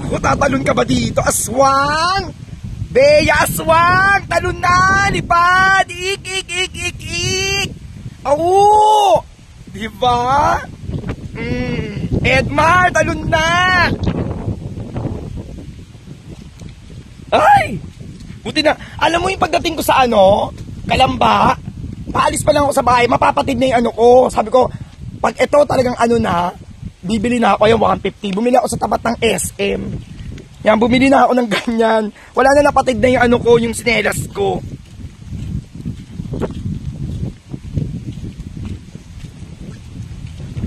Ako, tatalon ka ba dito? Aswang! Bea, aswang! Talon na! Lipad! Ik, ik, ik, ik, ik! Awu! Diba? Edmar, talon na! Ay! Buti na. Alam mo yung pagdating ko sa Kalamba, paalis pa lang ako sa bahay, mapapatid na yung ko. Sabi ko, pag ito talagang na, bibili na ako yung 150. Bumili ako sa tapat ng SM. Yan, bumili na ako ng ganyan. Wala na, napatid na yung ko, yung sinelas ko.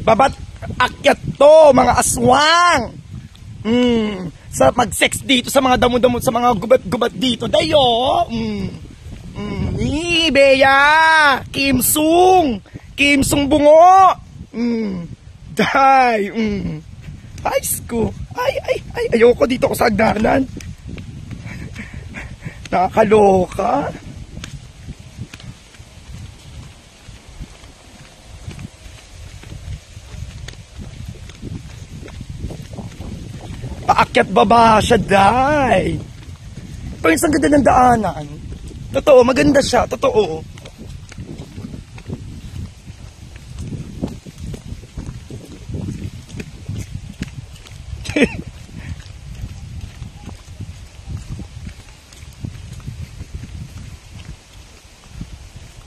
Babat akyat to, mga aswang. Sa mag-sex dito, sa mga damo-damo, sa mga gubat-gubat dito. Dayo. Bea, Kim Sung bungo. Day. Ayos ko. Ay, ayoko dito ako sa agdanan. Nakakaloka. Paakyat baba siya, day. Pero isang ganda ng daanan. Totoo, maganda siya. Totoo.